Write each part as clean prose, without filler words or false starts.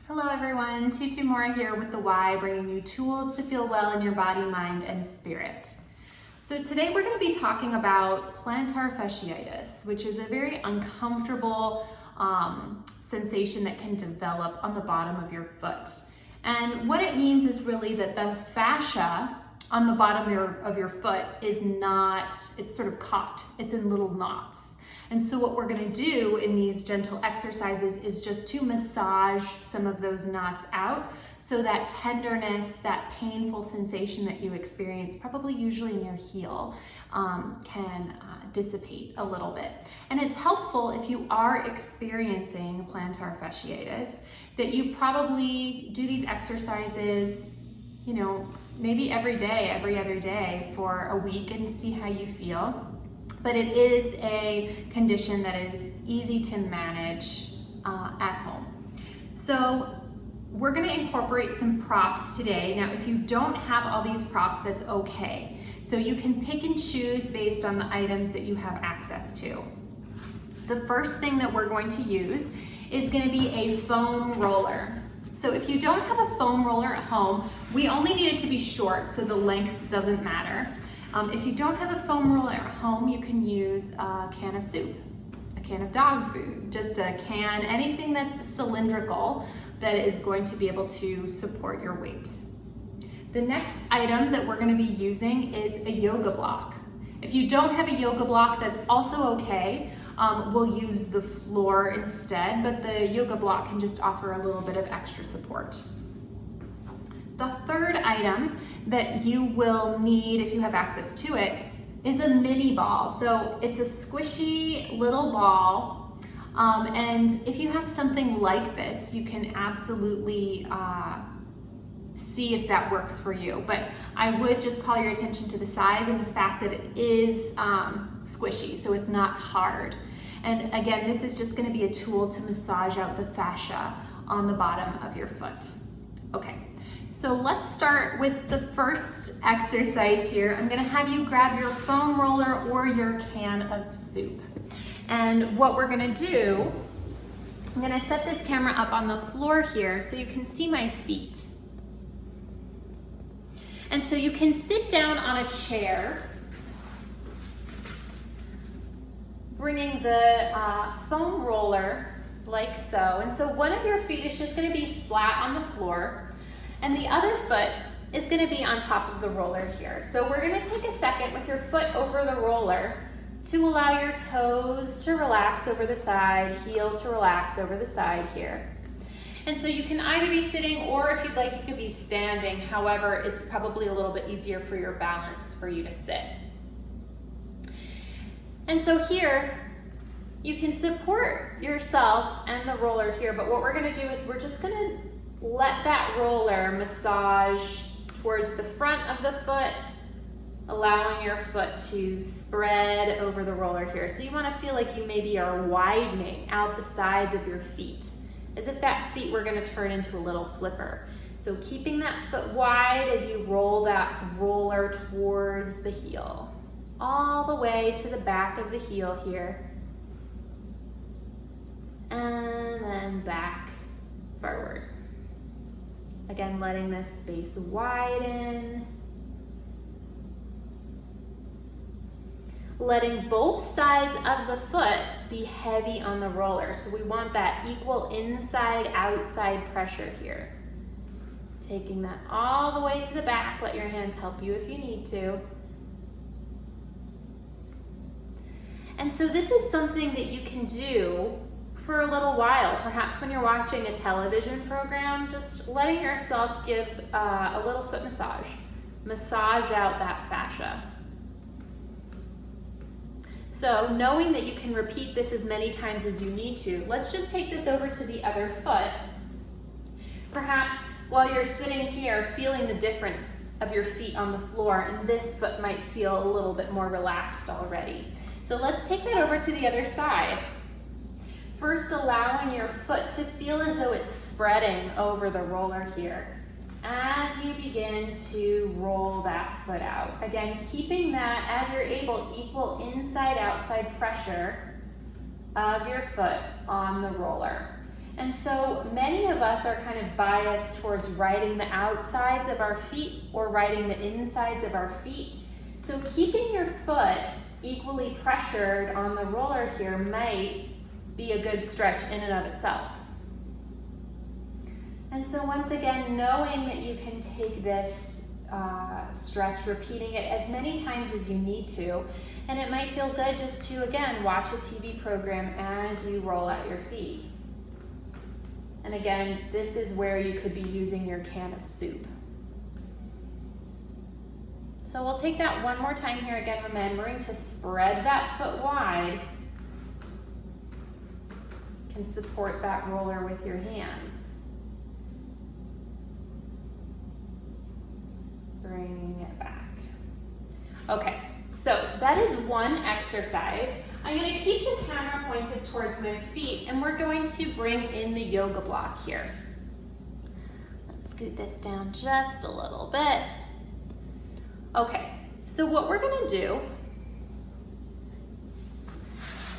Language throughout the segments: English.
Hello everyone, Tutu Mora here with the Y, bringing you tools to feel well in your body, mind, and spirit. So today we're going to be talking about plantar fasciitis, which is a very uncomfortable sensation that can develop on the bottom of your foot. And what it means is really that the fascia on the bottom of your foot is not, it's sort of caught, it's in little knots. And so what we're gonna do in these gentle exercises is just to massage some of those knots out so that tenderness, that painful sensation that you experience, probably usually in your heel, can dissipate a little bit. And it's helpful if you are experiencing plantar fasciitis that you probably do these exercises, maybe every day, every other day for a week and see how you feel. But it is a condition that is easy to manage at home. So we're gonna incorporate some props today. Now, if you don't have all these props, that's okay. So you can pick and choose based on the items that you have access to. The first thing that we're going to use is gonna be a foam roller. So if you don't have a foam roller at home, we only need it to be short, so the length doesn't matter. If you don't have a foam roller at home, you can use a can of soup, a can of dog food, just a can, anything that's cylindrical that is going to be able to support your weight. The next item that we're going to be using is a yoga block. If you don't have a yoga block, that's also okay. We'll use the floor instead, but the yoga block can just offer a little bit of extra support. The third item that you will need, if you have access to it, is a mini ball. So it's a squishy little ball, and if you have something like this, you can absolutely see if that works for you. But I would just call your attention to the size and the fact that it is squishy, so it's not hard. And again, this is just going to be a tool to massage out the fascia on the bottom of your foot. Okay. So let's start with the first exercise here. I'm gonna have you grab your foam roller or your can of soup. And what we're gonna do, I'm gonna set this camera up on the floor here so you can see my feet. And so you can sit down on a chair, bringing the foam roller like so. And so one of your feet is just gonna be flat on the floor, and the other foot is gonna be on top of the roller here. So we're gonna take a second with your foot over the roller to allow your toes to relax over the side, heel to relax over the side here. And so you can either be sitting, or if you'd like, you can be standing. However, it's probably a little bit easier for your balance for you to sit. And so here, you can support yourself and the roller here, but what we're gonna do is we're just gonna let that roller massage towards the front of the foot, allowing your foot to spread over the roller here. So you want to feel like you maybe are widening out the sides of your feet, as if that feet were going to turn into a little flipper. So keeping that foot wide as you roll that roller towards the heel, all the way to the back of the heel here, and then back forward. Again, letting this space widen. Letting both sides of the foot be heavy on the roller. So we want that equal inside-outside pressure here. Taking that all the way to the back. Let your hands help you if you need to. And so this is something that you can do for a little while, perhaps when you're watching a television program, just letting yourself give a little foot massage. Massage out that fascia. So knowing that you can repeat this as many times as you need to, let's just take this over to the other foot. Perhaps while you're sitting here, feeling the difference of your feet on the floor, and this foot might feel a little bit more relaxed already. So let's take that over to the other side. First, allowing your foot to feel as though it's spreading over the roller here as you begin to roll that foot out. Again, keeping that, as you're able, equal inside-outside pressure of your foot on the roller. And so many of us are kind of biased towards riding the outsides of our feet or riding the insides of our feet. So keeping your foot equally pressured on the roller here might be a good stretch in and of itself. And so once again, knowing that you can take this stretch, repeating it as many times as you need to, and it might feel good just to, again, watch a TV program as you roll out your feet. And again, this is where you could be using your can of soup. So we'll take that one more time here, again, remembering to spread that foot wide. You can support that roller with your hands. Bringing it back. Okay, so that is one exercise. I'm going to keep the camera pointed towards my feet, and we're going to bring in the yoga block here. Let's scoot this down just a little bit. Okay, so what we're going to do,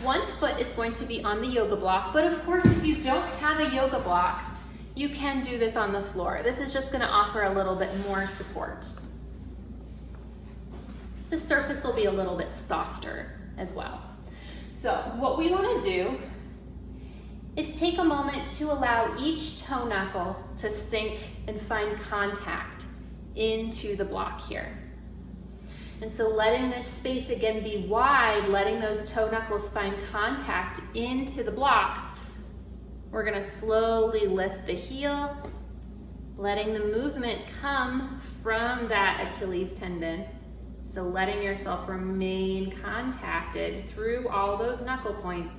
one foot is going to be on the yoga block, but of course if you don't have a yoga block, you can do this on the floor. This is just going to offer a little bit more support. The surface will be a little bit softer as well. So what we want to do is take a moment to allow each toe knuckle to sink and find contact into the block here. And so letting this space again be wide, letting those toe knuckles find contact into the block, we're going to slowly lift the heel, letting the movement come from that Achilles tendon. So letting yourself remain contacted through all those knuckle points,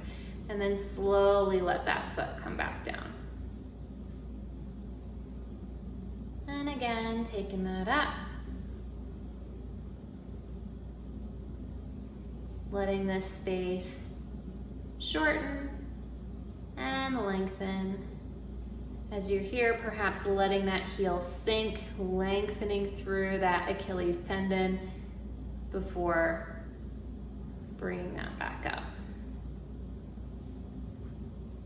and then slowly let that foot come back down. And again, taking that up. Letting this space shorten and lengthen. As you're here, perhaps letting that heel sink, lengthening through that Achilles tendon before bringing that back up.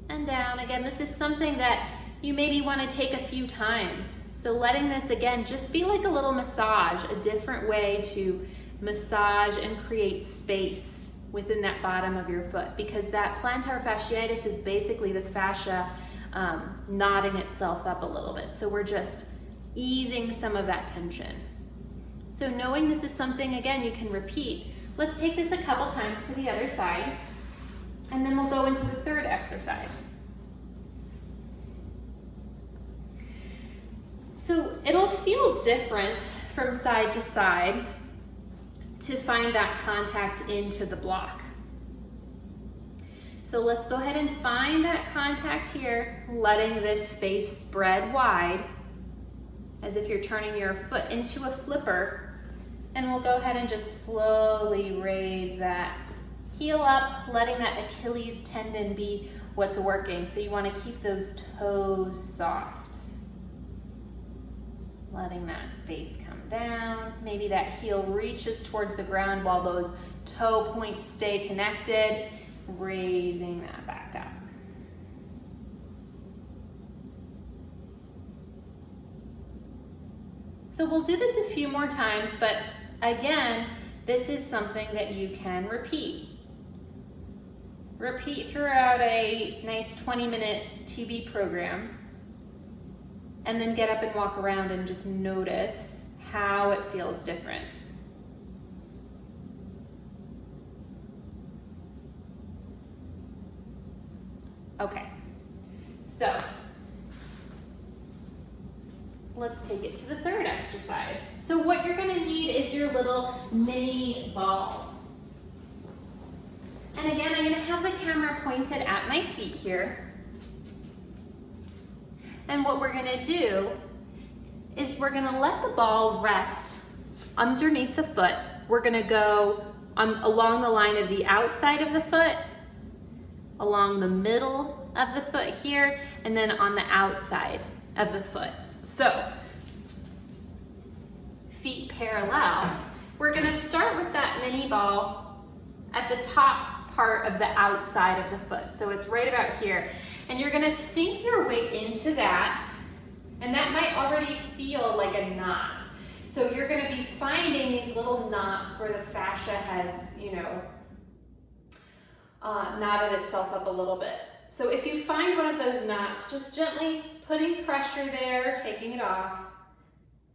And down. Again, this is something that you maybe want to take a few times. So letting this again just be like a little massage, a different way to massage and create space within that bottom of your foot, because that plantar fasciitis is basically the fascia knotting itself up a little bit. So we're just easing some of that tension. So knowing this is something, again, you can repeat. Let's take this a couple times to the other side, and then we'll go into the third exercise. So it'll feel different from side to side to find that contact into the block. So let's go ahead and find that contact here, letting this space spread wide as if you're turning your foot into a flipper. And we'll go ahead and just slowly raise that heel up, letting that Achilles tendon be what's working. So you want to keep those toes soft. Letting that space come down. Maybe that heel reaches towards the ground while those toe points stay connected. Raising that back up. So we'll do this a few more times, but again, this is something that you can repeat. Repeat throughout a nice 20-minute TV program, and then get up and walk around and just notice how it feels different. Okay, so let's take it to the third exercise. So what you're going to need is your little mini ball. And again, I'm going to have the camera pointed at my feet here. And what we're going to do is we're going to let the ball rest underneath the foot. We're going to go along the line of the outside of the foot, along the middle of the foot here, and then on the outside of the foot. So, feet parallel. We're gonna start with that mini ball at the top part of the outside of the foot. So it's right about here. And you're gonna sink your weight into that, and that might already feel like a knot. So you're gonna be finding these little knots where the fascia has, knotted itself up a little bit. So if you find one of those knots, just gently putting pressure there, taking it off,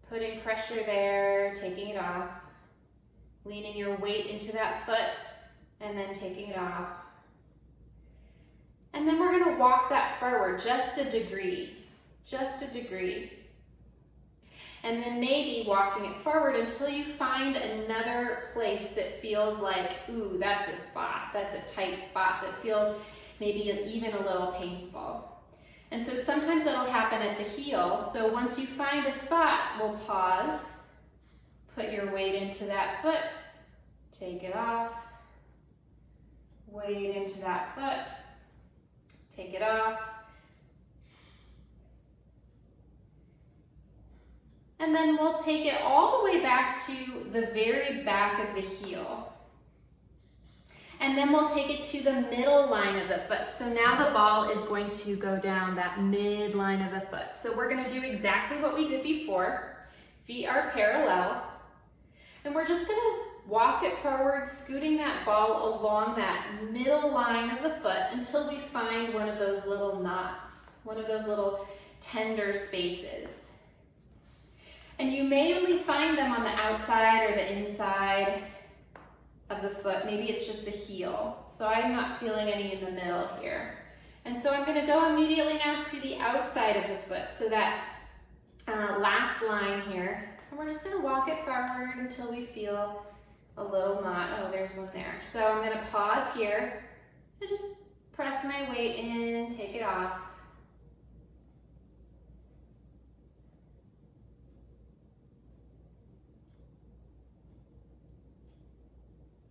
putting pressure there, taking it off, leaning your weight into that foot, and then taking it off. And then we're gonna walk that forward just a degree, And then maybe walking it forward until you find another place that feels like, ooh, that's a spot, that's a tight spot that feels maybe even a little painful. And so sometimes that'll happen at the heel. So once you find a spot, we'll pause, put your weight into that foot, take it off, weight into that foot, take it off. And then we'll take it all the way back to the very back of the heel. And then we'll take it to the middle line of the foot. So now the ball is going to go down that midline of the foot. So we're gonna do exactly what we did before. Feet are parallel. And we're just gonna walk it forward, scooting that ball along that middle line of the foot until we find one of those little knots, one of those little tender spaces. And you may only find them on the outside or the inside of the foot. Maybe it's just the heel. So I'm not feeling any in the middle here. And so I'm gonna go immediately now to the outside of the foot. So that last line here. And we're just gonna walk it forward until we feel a little knot. Oh, there's one there. So I'm gonna pause here and just press my weight in, take it off.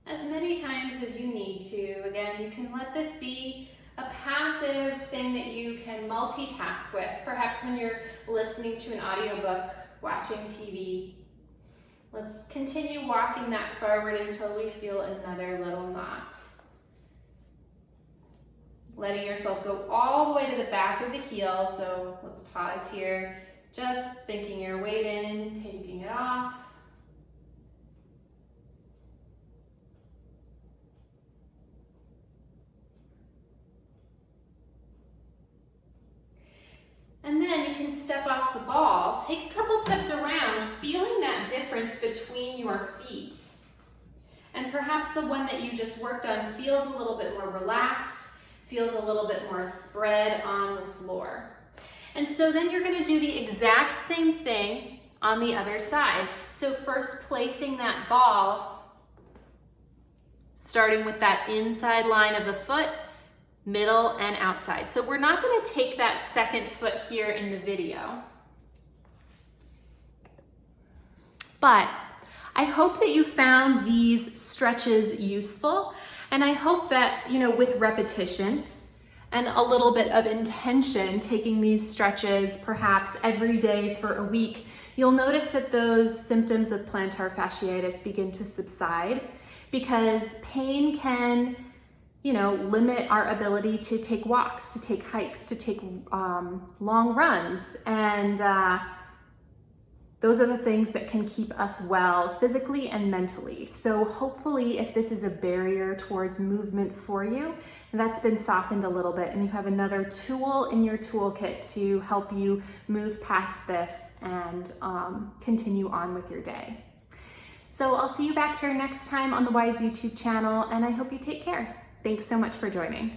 As many times as you need to. Again, you can let this be a passive thing that you can multitask with. Perhaps when you're listening to an audiobook, watching TV. Let's continue walking that forward until we feel another little knot. Letting yourself go all the way to the back of the heel. So let's pause here. Just thinking your weight in, taking it off. And then you can step off the ball, take a couple steps around, feeling that difference between your feet. And perhaps the one that you just worked on feels a little bit more relaxed, feels a little bit more spread on the floor. And so then you're gonna do the exact same thing on the other side. So first placing that ball, starting with that inside line of the foot, middle and outside. So we're not going to take that second foot here in the video. But I hope that you found these stretches useful, and I hope that, with repetition and a little bit of intention, taking these stretches perhaps every day for a week, you'll notice that those symptoms of plantar fasciitis begin to subside, because pain can limit our ability to take walks, to take hikes, to take long runs. And those are the things that can keep us well physically and mentally. So hopefully, if this is a barrier towards movement for you, that's been softened a little bit, and you have another tool in your toolkit to help you move past this and continue on with your day. So I'll see you back here next time on the Wise YouTube channel, and I hope you take care. Thanks so much for joining.